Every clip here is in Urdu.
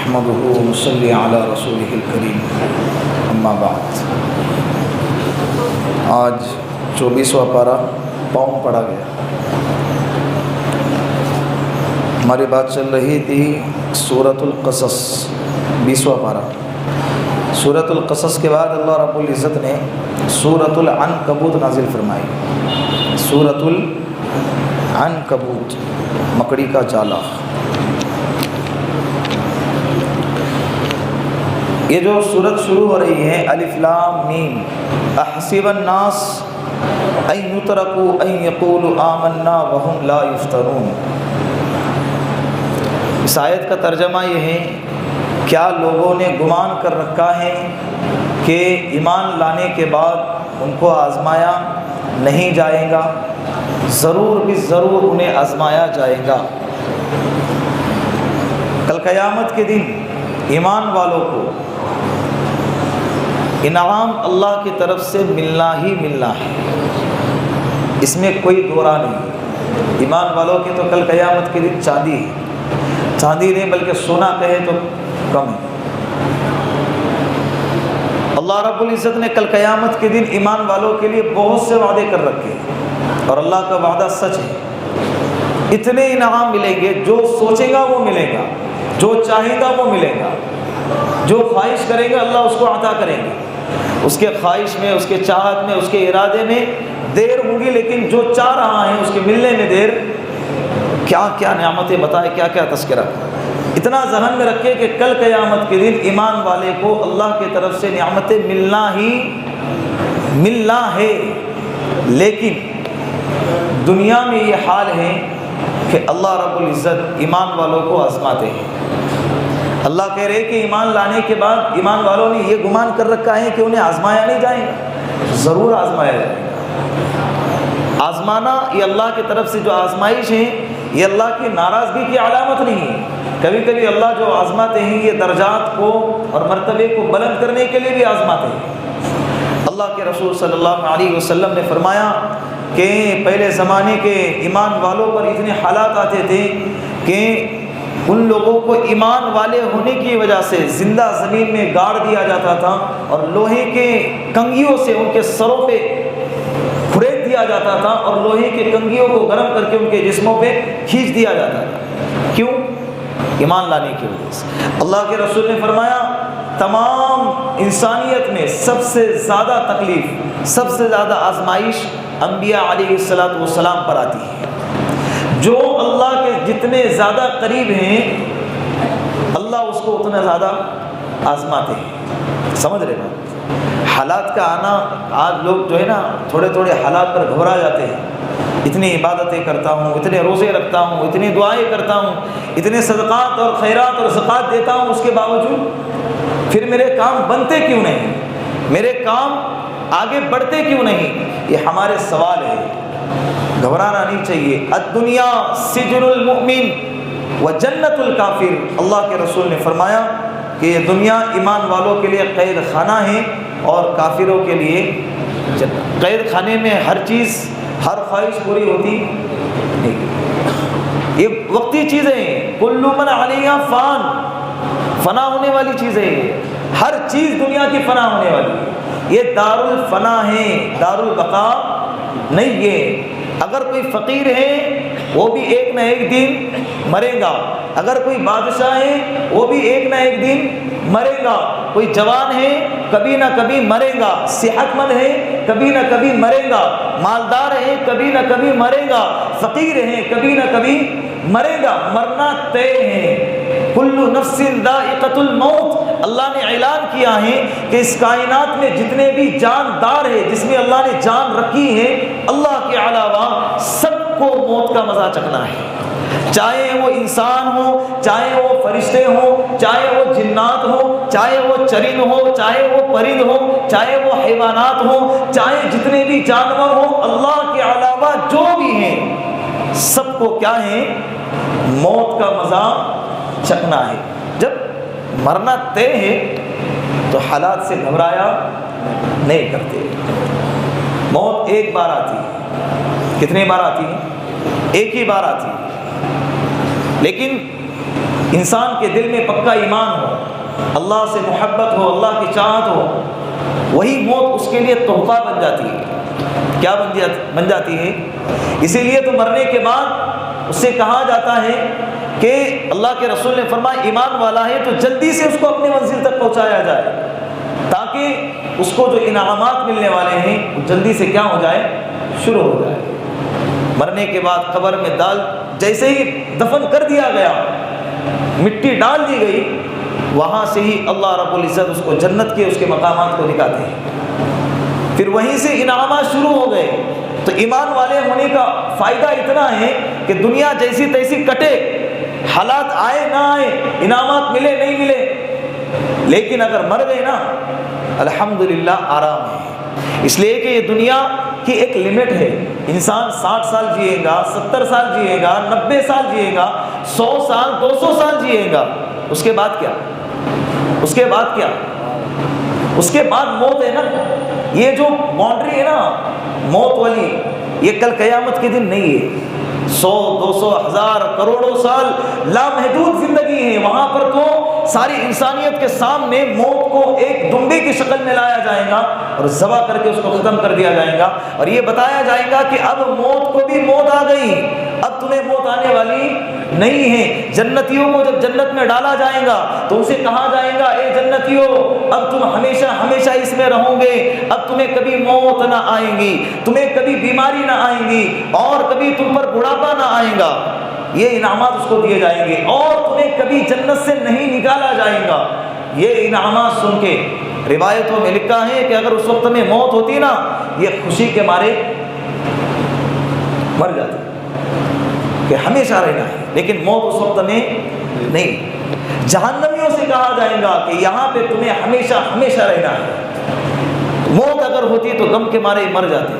نحمده ونصلي على رسوله الكريم اما بعد۔ آج 24واں پارہ پاؤں پڑھا گیا۔ ہماری بات چل رہی تھی سورۃ القصص 20واں پارہ۔ سورۃ القصص کے بعد اللہ رب العزت نے سورۃ العنکبوت نازل فرمائی۔ سورۃ العنکبوت، مکڑی کا جالا۔ یہ جو سورت شروع ہو رہی ہے الف لام میم، احسب الناس ان یترکوا ان یقولوا آمنا وهم لا یفتنون۔ اس آیت کا ترجمہ یہ ہے، کیا لوگوں نے گمان کر رکھا ہے کہ ایمان لانے کے بعد ان کو آزمایا نہیں جائے گا؟ ضرور بھی ضرور انہیں آزمایا جائے گا۔ کل قیامت کے دن ایمان والوں کو انعام اللہ کی طرف سے ملنا ہی ملنا ہے، اس میں کوئی دو رائے نہیں۔ ایمان والوں کے تو کل قیامت کے دن چاندی ہے، چاندی نہیں بلکہ سونا کہے تو کم ہے۔ اللہ رب العزت نے کل قیامت کے دن ایمان والوں کے لیے بہت سے وعدے کر رکھے ہیں، اور اللہ کا وعدہ سچ ہے۔ اتنے انعام ملیں گے، جو سوچے گا وہ ملے گا، جو چاہے گا وہ ملے گا، جو خواہش کرے گا اللہ اس کو عطا کریں گے۔ اس کے خواہش میں، اس کے چاہت میں، اس کے ارادے میں دیر ہوگی، لیکن جو چاہ رہا ہے اس کے ملنے میں دیر۔ کیا کیا نعمتیں بتائے، کیا کیا تذکرہ۔ اتنا ذہن میں رکھے کہ کل قیامت کے دن ایمان والے کو اللہ کی طرف سے نعمتیں ملنا ہی ملنا ہے، لیکن دنیا میں یہ حال ہے کہ اللہ رب العزت ایمان والوں کو آزماتے ہیں۔ اللہ کہہ رہے کہ ایمان لانے کے بعد ایمان والوں نے یہ گمان کر رکھا ہے کہ انہیں آزمایا نہیں جائے گا، ضرور آزمایا جائے گا۔ آزمانا یہ اللہ کی طرف سے جو آزمائش ہے، یہ اللہ کی ناراضگی کی علامت نہیں ہے۔ کبھی کبھی اللہ جو آزماتے ہیں یہ درجات کو اور مرتبے کو بلند کرنے کے لیے بھی آزماتے ہیں۔ اللہ کے رسول صلی اللہ علیہ وسلم نے فرمایا کہ پہلے زمانے کے ایمان والوں پر اتنے حالات آتے تھے کہ ان لوگوں کو ایمان والے ہونے کی وجہ سے زندہ زمین میں گاڑ دیا جاتا تھا، اور لوہے کے کنگھیوں سے ان کے سروں پہ کھرید دیا جاتا تھا، اور لوہے کے کنگھیوں کو گرم کر کے ان کے جسموں پہ کھینچ دیا جاتا تھا۔ کیوں؟ ایمان لانے کی وجہ سے۔ اللہ کے رسول نے فرمایا تمام انسانیت میں سب سے زیادہ تکلیف، سب سے زیادہ آزمائش انبیاء علیہ السلام پر آتی ہے۔ جو اللہ کے جتنے زیادہ قریب ہیں اللہ اس کو اتنا زیادہ آزماتے ہیں۔ سمجھ رہے نا؟ حالات کا آنا، آج لوگ جو ہے نا تھوڑے تھوڑے حالات پر گھبرا جاتے ہیں۔ اتنی عبادتیں کرتا ہوں، اتنے روزے رکھتا ہوں، اتنی دعائیں کرتا ہوں، اتنے صدقات اور خیرات اور زکوٰۃ دیتا ہوں، اس کے باوجود پھر میرے کام بنتے کیوں نہیں، میرے کام آگے بڑھتے کیوں نہیں؟ یہ ہمارے سوال ہے۔ گھبرانا نہیں چاہیے۔ الدنیا سجن المؤمن و جنت الکافر۔ اللہ کے رسول نے فرمایا کہ یہ دنیا ایمان والوں کے لیے قید خانہ ہے اور کافروں کے لیے جنت۔ قید خانے میں ہر چیز، ہر خواہش پوری ہوتی نہیں، یہ وقتی چیزیں ہیں۔ کل من علیہا فان، فنا ہونے والی چیزیں ہیں، ہر چیز دنیا کی فنا ہونے والی ہے۔ یہ دار الفنا ہے، دار البقاء نہیں ہے۔ اگر کوئی فقیر ہے وہ بھی ایک نہ ایک دن مرے گا، اگر کوئی بادشاہ ہے وہ بھی ایک نہ ایک دن مرے گا، کوئی جوان ہے کبھی نہ کبھی مرے گا، صحت مند ہے کبھی نہ کبھی مرے گا، مالدار ہے کبھی نہ کبھی مرے گا، فقیر ہے کبھی نہ کبھی مرے گا، مرنا طے ہے۔ کل نفس ذائقۃ الموت، اللہ نے اعلان کیا ہے کہ اس کائنات میں جتنے بھی جاندار ہیں، جس میں اللہ نے جان رکھی ہے، اللہ کے علاوہ سب کو موت کا مزہ چکھنا ہے۔ چاہے وہ انسان ہو، چاہے وہ فرشتے ہوں، چاہے وہ جنات ہوں، چاہے وہ چرند ہو، چاہے وہ پرند ہو، چاہے وہ حیوانات ہوں، چاہے جتنے بھی جانور ہوں، اللہ کے علاوہ جو بھی ہیں سب کو کیا ہے؟ موت کا مزہ چکھنا ہے۔ جب مرنا طے ہے تو حالات سے گھبرایا نہیں کرتے۔ موت ایک بار آتی ہے، کتنے بار آتی ہے؟ ایک ہی بار آتی ہے، لیکن انسان کے دل میں پکا ایمان ہو، اللہ سے محبت ہو، اللہ کی چاہت ہو، وہی موت اس کے لیے تحفہ بن جاتی ہے۔ کیا بن جاتی ہے؟ اسی لیے تو مرنے کے بعد اس سے کہا جاتا ہے کہ اللہ کے رسول نے فرمایا ایمان والا ہے تو جلدی سے اس کو اپنی منزل تک پہنچایا جائے، تاکہ اس کو جو انعامات ملنے والے ہیں وہ جلدی سے کیا ہو جائے، شروع ہو جائے۔ مرنے کے بعد قبر میں جیسے ہی دفن کر دیا گیا، مٹی ڈال دی گئی، وہاں سے ہی اللہ رب العزت اس کو جنت کے اس کے مقامات کو دکھاتے ہیں، پھر وہیں سے انعامات شروع ہو گئے۔ تو ایمان والے ہونے کا فائدہ اتنا ہے کہ دنیا جیسی تیسی کٹے، حالات آئے نہ آئے، انعامات ملے نہیں ملے، لیکن اگر مر گئے نا الحمدللہ آرام ہے۔ اس لیے کہ یہ دنیا کی ایک لمٹ ہے، انسان 60 سال جیے گا، 70 سال جیے گا، 90 سال جیے گا، 100 سال 200 سال جیے گا، اس کے بعد کیا؟ اس کے بعد کیا؟ اس کے بعد موت ہے نا۔ یہ جو باؤنڈری ہے نا موت والی، یہ کل قیامت کے دن نہیں ہے۔ 100 200 1000 کروڑوں سال لامحدود زندگی ہے، وہاں پر تو ساری انسانیت کے سامنے موت کو ایک دمبے کی شکل میں لایا جائے گا اور ذبح کر کے اس کو ختم کر دیا جائے گا، اور یہ بتایا جائے گا کہ اب موت کو بھی موت آ گئی، اب تمہیں موت آنے والی نہیں ہے۔ جنتیوں کو جب جنت میں ڈالا جائے گا تو اسے کہا جائے گا اے جنتیوں اب تم ہمیشہ ہمیشہ اس میں رہو گے، اب تمہیں کبھی موت نہ آئے گی، تمہیں کبھی بیماری نہ آئے گی، اور کبھی تم پر بڑھاپا نہ آئے گا۔ یہ انعامات اس کو دیے جائیں گے، اور تمہیں کبھی جنت سے نہیں نکالا جائے گا۔ یہ انعامات سن کے روایتوں میں لکھا ہے کہ اگر اس وقت میں موت ہوتی نا، یہ خوشی کے مارے مر جاتے کہ ہمیشہ رہنا ہے، لیکن موت اس وقت میں نہیں۔ جہنمیوں سے کہا جائے گا کہ یہاں پہ تمہیں ہمیشہ ہمیشہ رہنا ہے۔ موت اگر ہوتی تو غم کے مارے مر جاتے،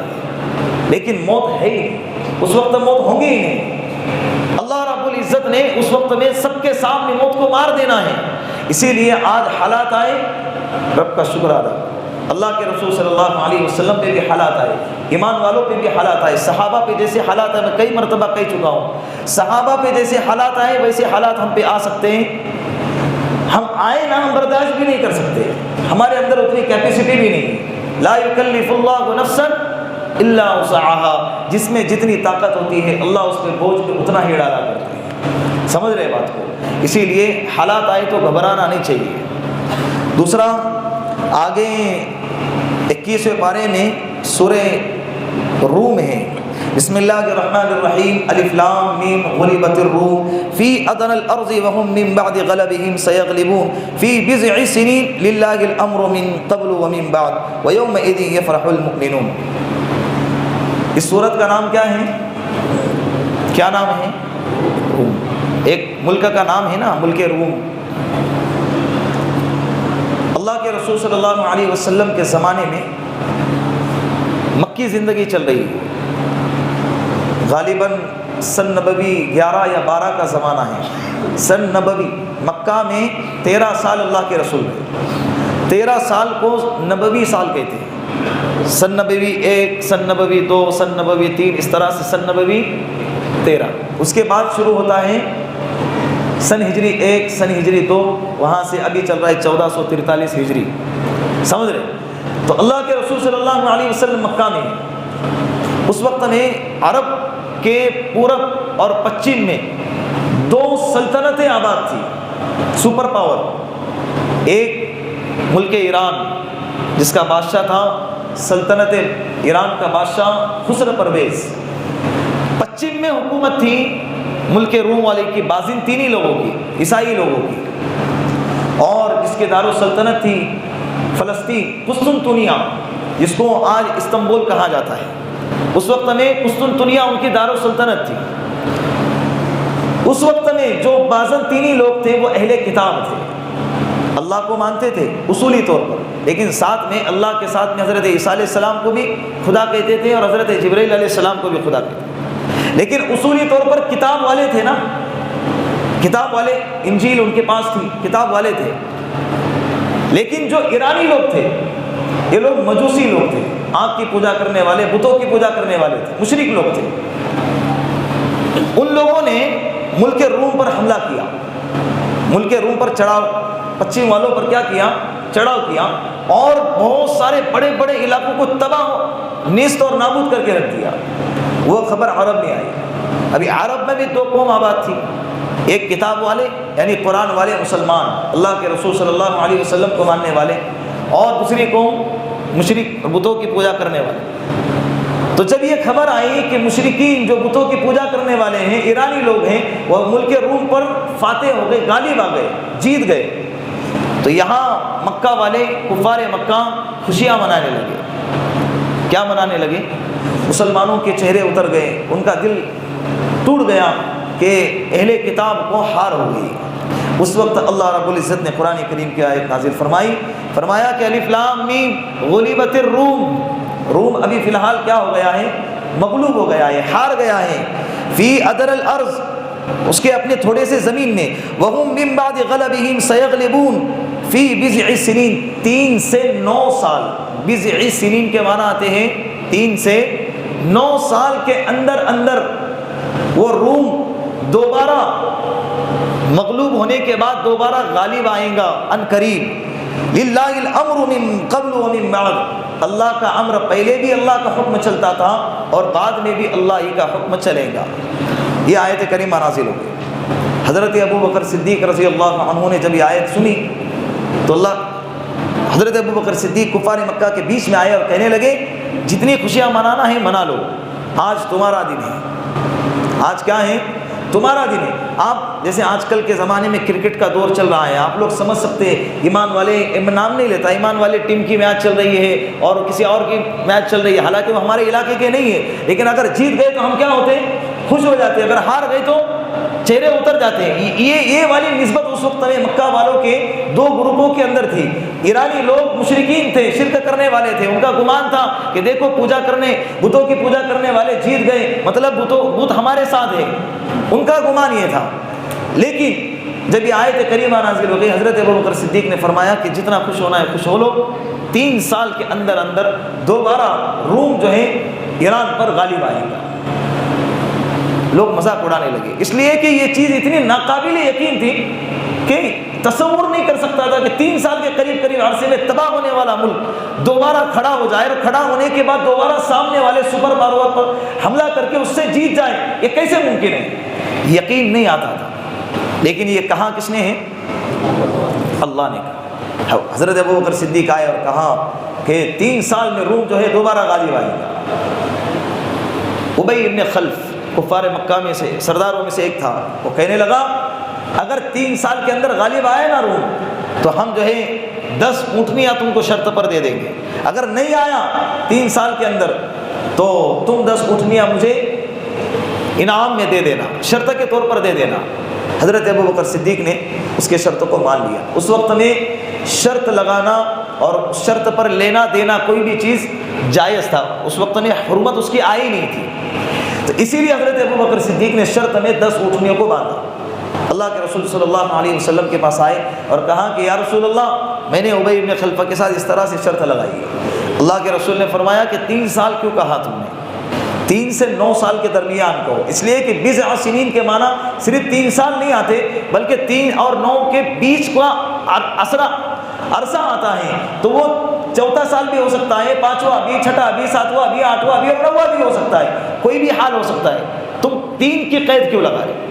لیکن موت ہے ہی نہیں، اس وقت موت ہوں گی ہی نہیں۔ اللہ رب العزت نے اس وقت میں سب کے سامنے موت کو مار دینا ہے، اسی لیے آج حالات آئے رب کا شکر ادا۔ اللہ کے رسول صلی اللہ علیہ وسلم پہ بھی حالات آئے، ایمان والوں پہ بھی حالات آئے، صحابہ پہ جیسے حالات آئے، میں کئی مرتبہ کہہ چکا ہوں، صحابہ پہ جیسے حالات آئے ویسے حالات ہم پہ آ سکتے ہیں۔ ہم آئے نہ، ہم برداشت بھی نہیں کر سکتے، ہمارے اندر اتنی کیپیسٹی بھی نہیں۔ لا یکلف اللہ نفسا الا وسعها، جس میں جتنی طاقت ہوتی ہے اللہ اس پہ بوجھ پہ اتنا ہی ڈالا کرتے ہیں۔ سمجھ رہے بات کو؟ اسی لیے حالات آئے تو گھبرانا نہیں چاہیے۔ دوسرا آگے 21ویں پارے میں سورہ روم ہے، بسم اللہ الرحمن الرحیم، الف لام میم غلبت الروم فی ادنى الارض وهم من بعد غلبهم سيغلبون في بضع سنين لله الامر من قبل ومن بعد ويومئذ يفرح المؤمنون۔ اس سورت کا نام کیا ہے؟ کیا نام ہے؟ روم۔ ایک ملک کا نام ہے نا، ملک روم۔ اللہ کے رسول صلی اللہ علیہ وسلم کے زمانے میں مکی زندگی چل رہی ہے، غالباً سن نبوی 11 یا 12 کا زمانہ ہے۔ سن نبوی مکہ میں 13 سال اللہ کے رسول میں، 13 سال کو نبوی سال کہتے ہیں، سن نبوی 1، سن نبوی 2، سن نبوی 3، اس طرح سے سن نبوی 13۔ اس کے بعد شروع ہوتا ہے سن ہجری 1، سن ہجری 2، وہاں سے ابھی چل رہا ہے 1443 ہجری۔ سمجھ رہے؟ تو اللہ کے رسول صلی اللہ علیہ وسلم مکہ میں، اس وقت میں عرب کے پورب اور پچھم میں 2 سلطنتیں آباد تھی، سپر پاور۔ ایک ملک ایران جس کا بادشاہ تھا سلطنت ایران کا بادشاہ خسرو پرویز، پچھم میں حکومت تھی ملک روم والے کی، بازنطینی لوگوں کی، عیسائی لوگوں کی، اور جس کے دارالسلطنت تھی فلسطین، قسطنطنیہ، جس کو آج استنبول کہا جاتا ہے۔ اس وقت میں قسطنطنیہ ان کی دارالسلطنت تھی۔ اس وقت میں جو بازنطینی لوگ تھے وہ اہل کتاب تھے، اللہ کو مانتے تھے اصولی طور پر، لیکن ساتھ میں اللہ کے ساتھ میں حضرت عیسیٰ علیہ السلام کو بھی خدا کہتے تھے اور حضرت جبرائیل علیہ السلام کو بھی خدا کہتے تھے، لیکن اصولی طور پر کتاب والے تھے نا، کتاب والے، انجیل ان کے پاس تھی، کتاب والے تھے۔ لیکن جو ایرانی لوگ تھے یہ لوگ مجوسی لوگ تھے، آنکھ کی پوجا کرنے والے، بتوں کی پوجا کرنے والے تھے، مشرک لوگ تھے۔ ان لوگوں نے ملک روم پر حملہ کیا، ملک روم پر چڑھاؤ، پچھم والوں پر کیا کیا؟ چڑھاؤ کیا، اور بہت سارے بڑے بڑے علاقوں کو تباہ نیست اور نابود کر کے رکھ دیا۔ وہ خبر عرب میں آئی۔ ابھی عرب میں بھی دو قوم آباد تھی، ایک کتاب والے یعنی قرآن والے مسلمان، اللہ کے رسول صلی اللہ علیہ وسلم کو ماننے والے، اور دوسری قوم مشرک بتوں کی پوجا کرنے والے۔ تو جب یہ خبر آئی کہ مشرکین جو بتوں کی پوجا کرنے والے ہیں، ایرانی لوگ ہیں، وہ ملک روم پر فاتح ہو گئے، غالب آ گئے، جیت گئے، تو یہاں مکہ والے کفار مکہ خوشیاں منانے لگے۔ کیا منانے لگے؟ مسلمانوں کے چہرے اتر گئے، ان کا دل ٹوٹ گیا کہ اہل کتاب کو ہار ہو گئی۔ اس وقت اللہ رب العزت نے قرآن کریم کی آیت نازل فرمایا کہ الف لام میم غلبت الروم، روم ابھی فی الحال کیا ہو گیا ہے؟ مغلوب ہو گیا ہے، ہار گیا ہے، فی ادر الارض، اس کے اپنے تھوڑے سے زمین میں، وہم من بعد غلبہم سیغلبون فی بضع سنین، 3 سے 9 سال، بضع سنین کے معنی آتے ہیں 3 سے 9 سال کے اندر اندر وہ روم دوبارہ مغلوب ہونے کے بعد دوبارہ غالب آئیں گا ان قریب۔ للہ الامر من قبل ومن بعد، اللہ کا امر پہلے بھی اللہ کا حکم چلتا تھا اور بعد میں بھی اللہ ہی کا حکم چلے گا۔ یہ آیت کریمہ نازل ہو گئی۔ حضرت ابو بکر صدیق رضی اللہ عنہ نے جب یہ آیت سنی تو حضرت ابو بکر صدیق کفار مکہ کے بیچ میں آئے اور کہنے لگے جتنی خوشیاں منانا ہے منا لو، آج تمہارا دن ہے، آج کیا ہے؟ تمہارا دن ہے۔ آپ جیسے آج کل کے زمانے میں کرکٹ کا دور چل رہا ہے، آپ لوگ سمجھ سکتے ہیں، ایمان والے نام نہیں لیتا، ایمان والے ٹیم کی میچ چل رہی ہے اور کسی اور کی میچ چل رہی ہے، حالانکہ وہ ہمارے علاقے کے نہیں ہے، لیکن اگر جیت گئے تو ہم کیا ہوتے ہیں؟ خوش ہو جاتے ہیں، اگر ہار گئے تو چہرے اتر جاتے ہیں۔ یہ والی نسبت اس وقت میں مکہ والوں کے دو گروپوں کے اندر تھی۔ ایرانی لوگ مشرکین تھے، شرک کرنے والے تھے، ان کا گمان تھا کہ دیکھو بتوں کی پوجا کرنے والے جیت گئے، مطلب بت ہمارے ساتھ ہے، ان کا گمان یہ تھا۔ لیکن جب یہ آیت کریمہ نازل ہو گئی، حضرت ابو بکر صدیق نے فرمایا کہ جتنا خوش ہونا ہے خوش ہو لو، 3 سال کے اندر اندر دوبارہ روم جو ہے ایران پر غالب آئے گا۔ لوگ مذاق اڑانے لگے، اس لیے کہ یہ چیز اتنی ناقابل یقین تھی کہ تصور نہیں کر سکتا تھا کہ 3 سال کے قریب عرصے میں تباہ ہونے والا ملک دوبارہ کھڑا ہو جائے، اور کھڑا ہونے کے بعد دوبارہ سامنے والے سپر پاور پر حملہ کر کے اس سے جیت جائے، یہ کیسے ممکن ہے؟ یقین نہیں آتا تھا، لیکن یہ کہا کس نے ہے؟ اللہ نے کہا۔ حضرت ابو بکر صدیق آئے اور کہا کہ 3 سال میں روم جو ہے دوبارہ غالب آئے گا۔ ابی ابن خلف کفار مکہ میں سے سرداروں میں سے ایک تھا، وہ کہنے لگا اگر 3 سال کے اندر غالب آئے نا روم تو ہم جو ہے 10 اونٹنیاں تم کو شرط پر دے دیں گے، اگر نہیں آیا 3 سال کے اندر تو تم 10 اونٹنیاں مجھے انعام میں دے دینا، شرط کے طور پر دے دینا۔ حضرت ابو بکر صدیق نے اس کے شرط کو مان لیا۔ اس وقت میں شرط لگانا اور شرط پر لینا دینا کوئی بھی چیز جائز تھا، اس وقت میں حرمت اس کی آئی نہیں تھی، تو اسی لیے حضرت ابو بکر صدیق نے شرط میں 10 اونٹنیوں کو باندھا۔ اللہ کے رسول صلی اللہ علیہ وسلم کے پاس آئے اور کہا کہ یا رسول اللہ، میں نے ابی ابن خلفہ کے ساتھ اس طرح سے شرط لگائی ہے۔ اللہ کے رسول نے فرمایا کہ 3 سال کیوں کہا تم نے؟ 3 سے 9 سال کے درمیان کو، اس لیے کہ بضع سنین کے معنی صرف 3 سال نہیں آتے، بلکہ 3 اور 9 کے بیچ کا عرصہ آتا ہے، تو وہ 4 سال بھی ہو سکتا ہے، 5واں بھی، 6واں بھی، 7واں بھی، 8واں بھی اور 9واں بھی ہو سکتا ہے، کوئی بھی حال ہو سکتا ہے، تم 3 کی قید کیوں لگا رہے؟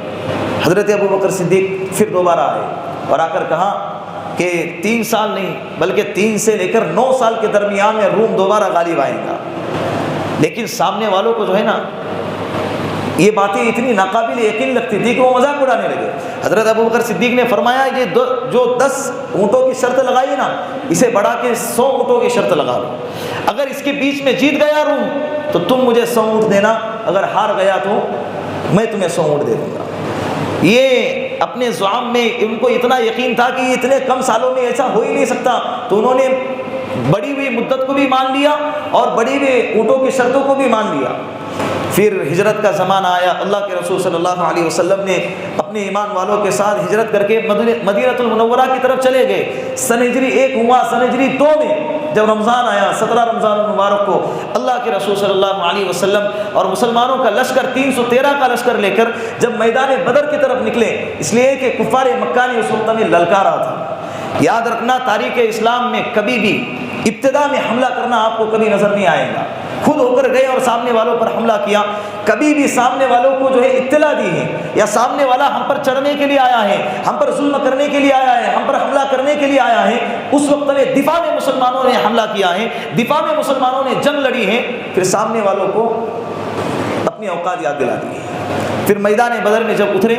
حضرت ابو بکر صدیق پھر دوبارہ آئے اور آ کر کہا کہ 3 سال نہیں بلکہ 3 سے لے کر 9 سال کے درمیان میں روم دوبارہ غالب آئے گا۔ لیکن سامنے والوں کو جو ہے نا یہ باتیں اتنی ناقابل یقین لگتی تھی کہ وہ مذاق اڑانے لگے۔ حضرت ابو بکر صدیق نے فرمایا یہ جو 10 اونٹوں کی شرط لگائی نا، اسے بڑھا کے 100 اونٹوں کی شرط لگا لو، اگر اس کے بیچ میں جیت گیا روم تو تم مجھے 100 اونٹ دینا، اگر ہار گیا تو میں تمہیں 100 اونٹ دے دوں گا۔ یہ اپنے زعم میں ان کو اتنا یقین تھا کہ اتنے کم سالوں میں ایسا ہو ہی نہیں سکتا، تو انہوں نے بڑی ہوئی مدت کو بھی مان لیا اور بڑی ہوئی اونٹوں کی شرطوں کو بھی مان لیا۔ پھر ہجرت کا زمانہ آیا، اللہ کے رسول صلی اللہ علیہ وسلم نے اپنے ایمان والوں کے ساتھ ہجرت کر کے مدینہ المنورہ کی طرف چلے گئے۔ سن ہجری 1 ہوا، سن ہجری 2 میں جب رمضان آیا 17 رمضان المبارک کو اللہ کے رسول صلی اللہ علیہ وسلم اور مسلمانوں کا لشکر 313 کا لشکر لے کر جب میدان بدر کی طرف نکلے، اس لیے کہ کفار مکہ نے اس وقت میں للکارا تھا۔ یاد رکھنا تاریخ اسلام میں کبھی بھی ابتدا میں حملہ کرنا آپ کو کبھی نظر نہیں آئے گا۔ خود ہو کر گئے اور سامنے والوں پر حملہ کیا، کبھی بھی سامنے والوں کو جو ہے اطلاع دی ہے یا سامنے والا ہم پر چڑھنے کے لیے آیا ہے، ہم پر ظلم کرنے کے لیے آیا ہے، ہم پر حملہ کرنے کے لیے آیا ہے، اس وقت میں دفاع میں مسلمانوں نے حملہ کیا ہے، دفاع میں مسلمانوں نے جنگ لڑی ہے، پھر سامنے والوں کو اپنی اوقات یاد دلا دی ہے۔ پھر میدان بدر میں جب اترے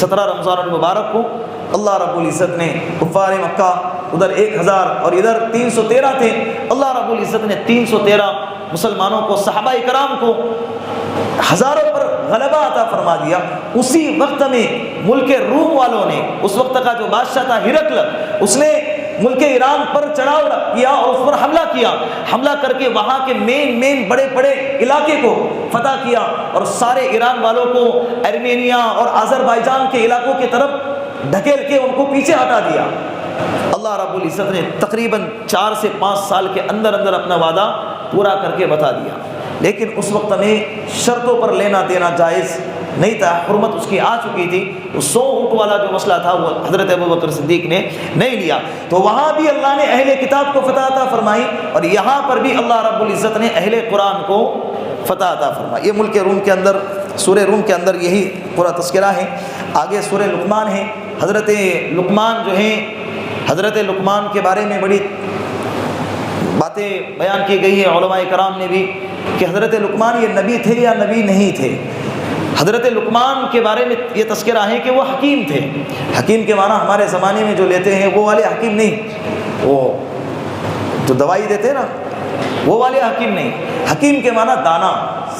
17 رمضان المبارک کو، اللہ رب العزت نے کفار مکہ ادھر 1000 اور ادھر 313 تھے، اللہ رب العزت نے 313 مسلمانوں کو، صحابہ کرام کو ہزاروں پر غلبہ عطا فرما دیا۔ اسی وقت میں ملک روم والوں نے، اس وقت کا جو بادشاہ تھا ہرقل، اس نے ملک ایران پر چڑھاؤ کیا اور اس پر حملہ کیا، حملہ کر کے وہاں کے مین بڑے بڑے علاقے کو فتح کیا اور سارے ایران والوں کو ارمینیا اور آذربائیجان کے علاقوں کی طرف ڈھکیل کے ان کو پیچھے ہٹا دیا۔ اللہ رب العزت نے تقریباً 4 سے 5 سال کے اندر اندر اپنا وعدہ پورا کر کے بتا دیا، لیکن اس وقت میں شرطوں پر لینا دینا جائز نہیں تھا، حرمت اس کی آ چکی تھی۔ 100 اونٹ والا جو مسئلہ تھا وہ حضرت ابوبکر صدیق نے نہیں لیا، تو وہاں بھی اللہ نے اہل کتاب کو فتح عطا فرمائی اور یہاں پر بھی اللہ رب العزت نے اہل قرآن کو فتح عطا فرمائی۔ یہ ملک روم کے اندر، سورہ روم کے اندر یہی پورا تذکرہ ہے۔ آگے سورہ لقمان ہے، حضرت لقمان جو ہیں، حضرت لقمان کے بارے میں بڑی باتیں بیان کی گئی ہے علماء کرام نے بھی کہ حضرت لقمان یہ نبی تھے یا نبی نہیں تھے۔ حضرت لقمان کے بارے میں یہ تذکرہ ہے کہ وہ حکیم تھے۔ حکیم کے معنی ہمارے زمانے میں جو لیتے ہیں وہ والے حکیم نہیں، وہ جو دوائی دیتے ہیں نا وہ والے حکیم نہیں، حکیم کے معنی دانا،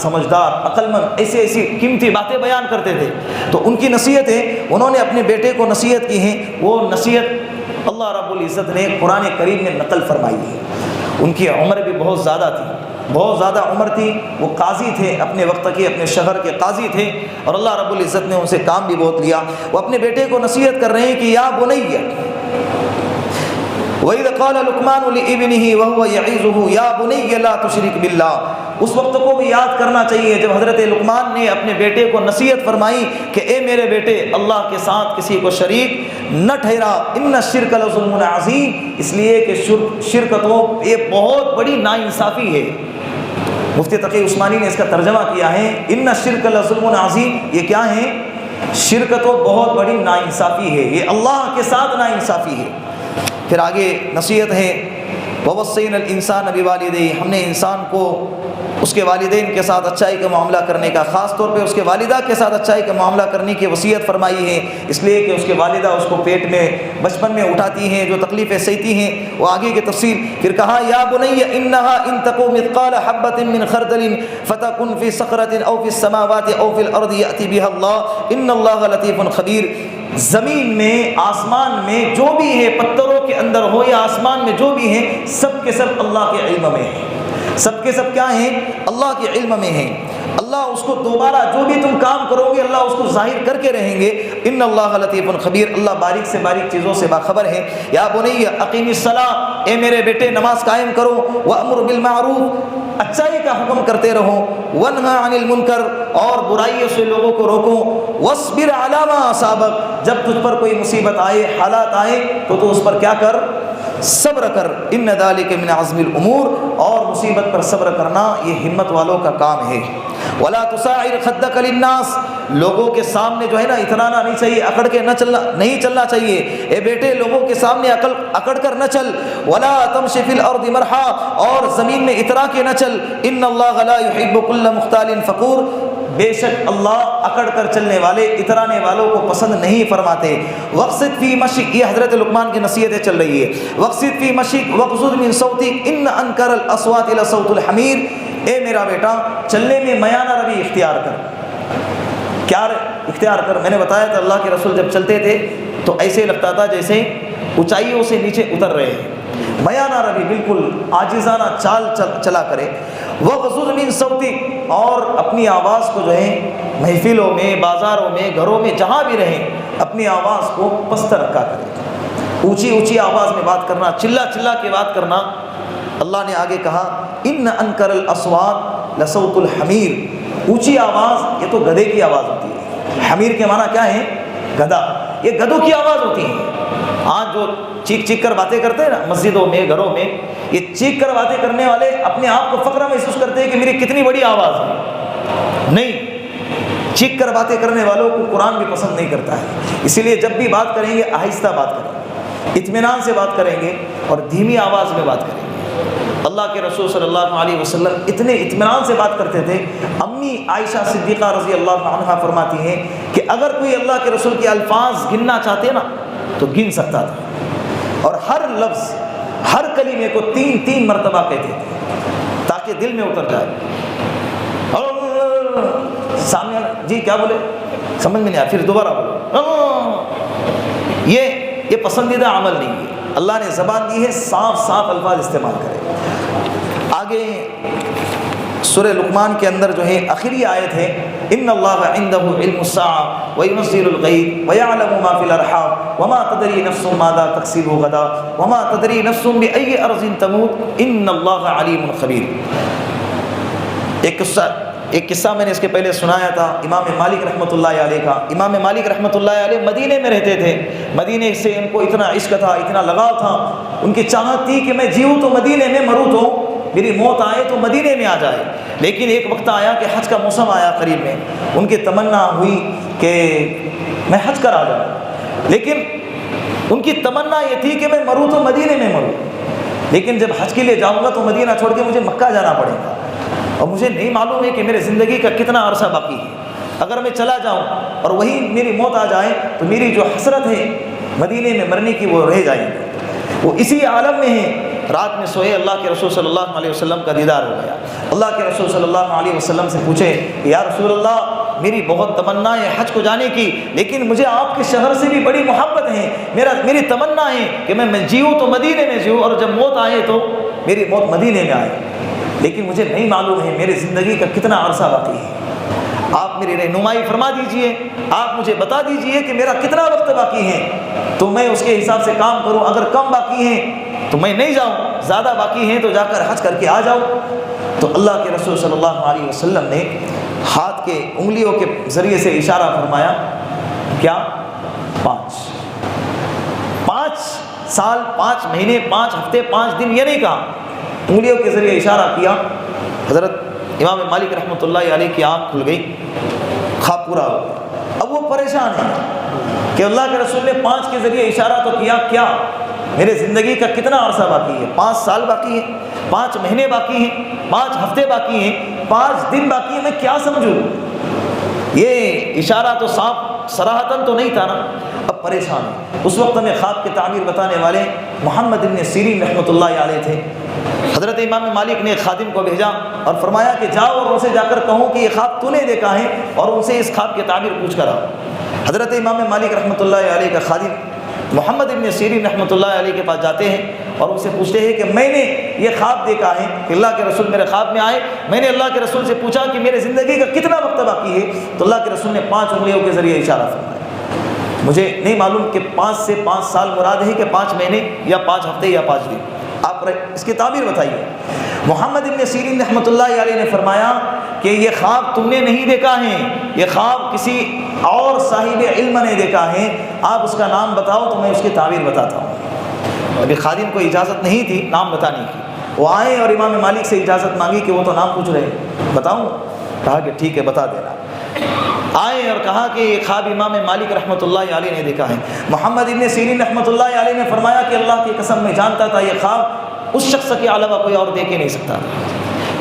سمجھدار، عقل مند، ایسی قیمتی باتیں بیان کرتے تھے۔ تو ان کی نصیحتیں انہوں نے اپنے بیٹے کو نصیحت کی ہیں، وہ نصیحت اللہ رب العزت نے قرآن کریم میں نقل فرمائی ہے۔ ان کی عمر بھی بہت زیادہ تھی، بہت زیادہ عمر تھی، وہ قاضی تھے، اپنے وقت کے اپنے شہر کے قاضی تھے اور اللہ رب العزت نے ان سے کام بھی بہت لیا۔ وہ اپنے بیٹے کو نصیحت کر رہے ہیں کہ یا بنی، وَإِذْ قَالَ لُقْمَانُ لِابْنِهِ وَهُوَ يَعِظُهُ يَا بُنَيَّ لَا تُشْرِكْ بِاللَّهِ۔ اس وقت کو بھی یاد کرنا چاہیے جب حضرت لقمان نے اپنے بیٹے کو نصیحت فرمائی کہ اے میرے بیٹے اللہ کے ساتھ کسی کو شریک نہ ٹھہرا، ان الشرک لظلم عظیم، اس لیے کہ شرک تو یہ بہت بڑی ناانصافی ہے۔ مفتی تقی عثمانی نے اس کا ترجمہ کیا ہے ان الشرک لظلم عظیم، یہ کیا ہے؟ شرک تو بہت بڑی ناانصافی ہے، یہ اللہ کے ساتھ ناانصافی ہے۔ پھر آگے نصیحت ہے وَوَصَّيْنَا الْإِنسَانَ بِوَالِدَيْهِ، ہم نے انسان کو اس کے والدین کے ساتھ اچھائی کا معاملہ کرنے کا، خاص طور پہ اس کے والدہ کے ساتھ اچھائی کا معاملہ کرنے کی وصیت فرمائی ہے، اس لیے کہ اس کے والدہ اس کو پیٹ میں بچپن میں اٹھاتی ہیں، جو تکلیفیں سہتی ہیں وہ آگے کی تفصیل۔ پھر کہا یا بنی انہا ان تکو مثقال حبۃ من خردل فتکن فی صخرۃ او فی السماوات او فی الارض یأتی بها اللہ ان اللہ لطیف خبیر۔ زمین میں، آسمان میں جو بھی ہے، پتھروں کے اندر ہو یا آسمان میں جو بھی ہے، سب کے سب اللہ کے علم میں ہے، سب کے سب کیا ہیں؟ اللہ کے علم میں ہیں۔ اللہ اس کو دوبارہ جو بھی تم کام کرو گے اللہ اس کو ظاہر کر کے رہیں گے۔ ان اللہ لطیف خبیر، اللہ باریک سے باریک چیزوں سے باخبر ہے۔ یا بنی اقیم الصلاۃ، اے میرے بیٹے نماز قائم کرو، وامر بالمعروف، اچائی کا حکم کرتے رہو، ونہا عن المنکر، اور برائیوں سے لوگوں کو روکو، واصبر علی ما اصابک، جب تجھ پر کوئی مصیبت آئے، حالات آئے تو اس پر کیا کر؟ صبر کر، ان ذالک من عزم الامور، اور مصیبت پر صبر کرنا یہ ہمت والوں کا کام ہے۔ ولا تصاعر خدک للناس، لوگوں کے سامنے جو ہے نا اترانا نہیں چاہیے، اکڑ کے نہ چلنا نہیں چلنا چاہیے۔ اے بیٹے لوگوں کے سامنے اکڑ کر نہ چل۔ ولا تمشي في الارض مرحا، اور زمین میں اترا کے نہ چل۔ ان اللہ لا يحب كل مختال فخور، بے شک اللہ اکڑ کر چلنے والے، اترانے والوں کو پسند نہیں فرماتے۔ وقصد فی مشیک، یہ حضرت لقمان کی نصیحتیں چل رہی ہے۔ وقصد فی مشیک وغضض من صوتک ان انکر الاصوات لصوت الحمیر، اے میرا بیٹا چلنے میں میانہ روی اختیار کر۔ کیا اختیار کر؟ میں نے بتایا تھا اللہ کے رسول جب چلتے تھے تو ایسے لگتا تھا جیسے اونچائیوں سے نیچے اتر رہے ہیں۔ میانہ روی، بالکل عاجزانہ چال چلا کرے۔ وغضض من صوتک، اور اپنی آواز کو جو ہے محفلوں میں، بازاروں میں، گھروں میں، جہاں بھی رہیں اپنی آواز کو پست رکھا کرے۔ اونچی اونچی آواز میں بات کرنا، چلا چلا کے بات کرنا اللہ نے آگے کہا ان انکر الاصوات لصوت الحمیر، اونچی آواز یہ تو گدھے کی آواز ہوتی ہے۔ حمیر کے معنی کیا ہے؟ گدھا، یہ گدھوں کی آواز ہوتی ہے۔ آج جو چیخ چیخ کر باتیں کرتے ہیں نا مسجدوں میں گھروں میں، یہ چیخ کر باتیں کرنے والے اپنے آپ کو فخر محسوس کرتے ہیں کہ میری کتنی بڑی آواز ہے۔ نہیں، چیخ کر باتیں کرنے والوں کو قرآن بھی پسند نہیں کرتا ہے۔ اسی لیے جب بھی بات کریں گے آہستہ بات کریں گے، اطمینان سے بات کریں گے اور دھیمی آواز میں بات کریں گے۔ اللہ کے رسول صلی اللہ علیہ وسلم اتنے اطمینان سے بات کرتے تھے، امی عائشہ صدیقہ رضی اللہ عنہا فرماتی ہیں کہ اگر کوئی اللہ کے رسول کے الفاظ گننا چاہتے نا تو گن سکتا تھا، اور ہر لفظ ہر کلمے کو 3 مرتبہ کہتے تھے تاکہ دل میں اتر جائے۔ سامنے جی کیا بولے سمجھ میں نہیں آیا، پھر دوبارہ بولو۔ یہ پسندیدہ عمل نہیں ہے۔ اللہ نے زبان دی ہے صاف الفاظ استعمال کرے۔ آگے سورہ لقمان کے اندر جو ہے آخری آیت ہے ان اللہ عنده علم الساعة وينزل الغیث ويعلم ما في الارحام وما تدری نفس ماذا تکسب غدا وما تدری نفس بأي ارض تموت ان اللہ علیم خبیر۔ ایک قصہ میں نے اس کے پہلے سنایا تھا امام مالک رحمۃ اللہ علیہ کا۔ امام مالک رحمۃ اللہ علیہ مدینے میں رہتے تھے، مدینے سے ان کو اتنا عشق تھا، اتنا لگاؤ تھا، ان کی چاہت تھی کہ میں جیوں تو مدینے میں، مروں تو میری موت آئے تو مدینے میں آ جائے۔ لیکن ایک وقت آیا کہ حج کا موسم آیا قریب میں، ان کی تمنا ہوئی کہ میں حج کرا جاؤں، لیکن ان کی تمنا یہ تھی کہ میں مروں تو مدینے میں مروں، لیکن جب حج کے لیے جاؤں گا تو مدینہ چھوڑ کے مجھے مکہ جانا پڑے گا، اور مجھے نہیں معلوم ہے کہ میرے زندگی کا کتنا عرصہ باقی ہے۔ اگر میں چلا جاؤں اور وہی میری موت آ جائے تو میری جو حسرت ہے مدینے میں مرنے کی وہ رہ جائے گی۔ وہ اسی عالم میں ہیں، رات میں سوئے، اللہ کے رسول صلی اللہ علیہ وسلم کا دیدار ہو گیا۔ اللہ کے رسول صلی اللہ علیہ وسلم سے پوچھے یا رسول اللہ میری بہت تمنا ہے حج کو جانے کی، لیکن مجھے آپ کے شہر سے بھی بڑی محبت ہے، میری تمنا ہے کہ میں جیوں تو مدینے میں جیوں، اور جب موت آئے تو میری موت مدینے میں آئے، لیکن مجھے نہیں معلوم ہے میری زندگی کا کتنا عرصہ باقی ہے۔ آپ میری رہنمائی فرما دیجئے، آپ مجھے بتا دیجئے کہ میرا کتنا وقت باقی ہے تو میں اس کے حساب سے کام کروں۔ اگر کم باقی ہے تو میں نہیں جاؤں، زیادہ باقی ہیں تو جا کر حج کر کے آ جاؤں۔ تو اللہ کے رسول صلی اللہ علیہ وسلم نے ہاتھ کے انگلیوں کے ذریعے سے اشارہ فرمایا، کیا؟ 5 سال 5 مہینے 5 ہفتے 5 دن، یہ نہیں کہا، انگلیوں کے ذریعے اشارہ کیا۔ حضرت امام مالک رحمۃ اللہ علیہ کی آنکھ کھل گئی، خواب پورا ہو گیا۔ اب وہ پریشان ہے کہ اللہ کے رسول نے 5 کے ذریعے اشارہ تو کیا، کیا میرے زندگی کا کتنا عرصہ باقی ہے؟ 5 سال باقی ہے، 5 مہینے باقی ہیں، 5 ہفتے باقی ہیں، 5 دن باقی ہیں، میں کیا سمجھوں؟ یہ اشارہ تو صاف صراحتاً تو نہیں تھا نا۔ اب پریشان ہے۔ اس وقت ہمیں خواب کی تعبیر بتانے والے محمد بن سیرین رحمۃ اللہ علیہ تھے۔ حضرت امام مالک نے خادم کو بھیجا اور فرمایا کہ جاؤ اور ان سے جا کر کہوں کہ یہ خواب تو نے دیکھا ہے، اور ان سے اس خواب کی تعبیر پوچھ کر آؤ۔ حضرت امام مالک رحمۃ اللہ علیہ کا خادم محمد بن سیرین رحمۃ اللہ علیہ کے پاس جاتے ہیں اور ان سے پوچھتے ہیں کہ میں نے یہ خواب دیکھا ہے کہ اللہ کے رسول میرے خواب میں آئے، میں نے اللہ کے رسول سے پوچھا کہ میرے زندگی کا کتنا وقت باقی ہے، تو اللہ کے رسول نے 5 انگلیوں کے ذریعے اشارہ فرمایا۔ مجھے نہیں معلوم کہ 5 سے 5 سال مراد ہے کہ 5 مہینے یا 5 ہفتے یا 5 دن، آپ اس کی تعبیر بتائیے۔ محمد بن سیرین رحمۃ اللہ علیہ نے فرمایا کہ یہ خواب تم نے نہیں دیکھا ہے، یہ خواب کسی اور صاحب علم نے دیکھا ہے، آپ اس کا نام بتاؤ تو میں اس کی تعبیر بتاتا ہوں۔ ابھی خادم کو اجازت نہیں تھی نام بتانے کی، وہ آئے اور امام مالک سے اجازت مانگی کہ وہ تو نام پوچھ رہے ہیں، بتاؤں؟ کہا کہ ٹھیک ہے بتا دینا۔ آئے اور کہا کہ یہ خواب امام مالک رحمۃ اللہ علیہ نے دیکھا ہے۔ محمد بن سیرین رحمۃ اللہ علیہ نے فرمایا کہ اللہ کی قسم میں جانتا تھا یہ خواب اس شخص کے علاوہ کوئی اور دیکھ ہی نہیں سکتا۔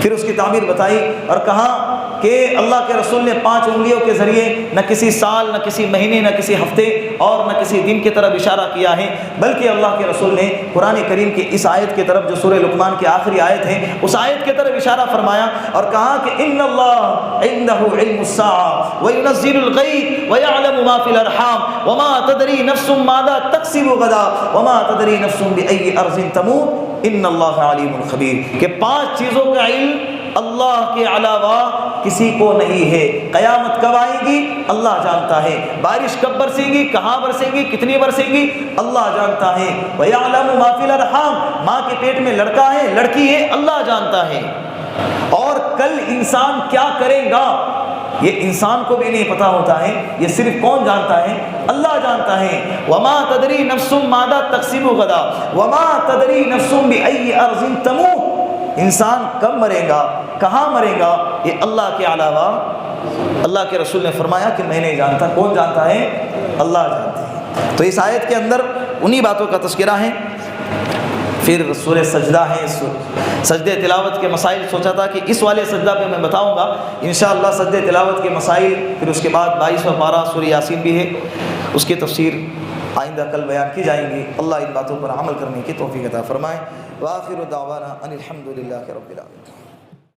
پھر اس کی تعبیر بتائی اور کہا کہ اللہ کے رسول نے 5 انگلیوں کے ذریعے نہ کسی سال، نہ کسی مہینے، نہ کسی ہفتے اور نہ کسی دن کی طرف اشارہ کیا ہے، بلکہ اللہ کے رسول نے قرآن کریم کی اس آیت کی طرف جو سورہ لقمان کی آخری آیت ہے اس آیت کی طرف اشارہ فرمایا اور کہا کہ ان اللہ عنده علم الساعة وينزل الغیث ويعلم ما في الارحام وما تدری نفس ماذا تکسب غدا وما تدری نفس بأي ارض تموت ان اللہ علیم خبیر، کہ 5 چیزوں کا علم اللہ کے علاوہ کسی کو نہیں ہے۔ قیامت کب آئے گی اللہ جانتا ہے، بارش کب برسے گی، کہاں برسے گی، کتنی برسے گی اللہ جانتا ہے۔ وَيَعْلَمُ مَا فِي الْأَرْحَامِ، ماں کے پیٹ میں لڑکا ہے لڑکی ہے اللہ جانتا ہے۔ اور کل انسان کیا کرے گا یہ انسان کو بھی نہیں پتا ہوتا ہے، یہ صرف کون جانتا ہے؟ اللہ جانتا ہے۔ وَمَا تَدْرِي نَفْسٌ مَاذَا تَكْسِبُ غَدًا وَمَا تَدْرِي نَفْسٌ بِأَيِّ أَرْضٍ تَمُوتُ، انسان کب مرے گا، کہاں مرے گا، یہ اللہ کے علاوہ اللہ کے رسول نے فرمایا کہ میں نہیں جانتا۔ کون جانتا ہے؟ اللہ جانتا ہے۔ تو اس آیت کے اندر انہی باتوں کا تذکرہ ہے۔ پھر سورہ سجدہ ہے، سجدے تلاوت کے مسائل سوچا تھا کہ اس والے سجدہ پہ میں بتاؤں گا انشاءاللہ سجدے تلاوت کے مسائل۔ پھر اس کے بعد 22واں پارہ سورہ یاسین بھی ہے، اس کی تفسیر آئندہ کل بیان کی جائیں گی۔ اللہ ان باتوں پر عمل کرنے کی توفیق عطا فرمائے۔ وآخر دعوانا ان الحمد للہ رب العالمین۔